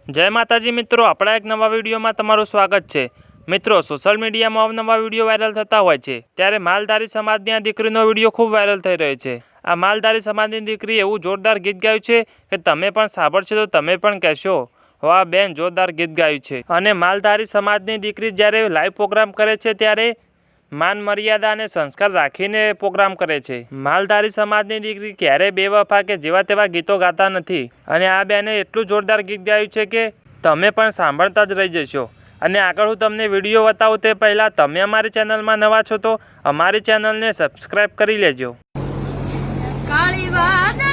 जय माताजी मित्रों, अपना एक नवा विडियो में तमारुं स्वागत है। मित्रों, सोशल मीडिया में अवनवा विडियो वायरल थता होय छे, त्यारे मालधारी समाजनी आ दीकरीनो विडियो खूब वायरल थई रह्यो छे। आ मालधारी समाजनी दीकरी एवुं जोरदार गीत गायुं छे के तमे पण सांभळशो तो तमे पण कहेशो, वाह बेन, जोरदार गीत गायुं छे। अने मालधारी समाजनी दीकरी ज्यारे लाइव प्रोग्राम करे छे त्यारे मान मर्यादा ने संस्कार राखीने प्रोग्राम करे छे। मालधारी समाजनी दीकरी क्यारे बेवफा के जेवा तेवा गीतो गाता नथी अने आ बेने एटलुं जोरदार गीत गायुं छे के तमे पण सांभळता ज रही जशो। अने आगळ हुं तमने विडियो बतावुं ते पहेला तमे अमारी चेनलमां नवा छो तो अमारी चेनलने सब्सक्राइब करी लेजो। काळी वाद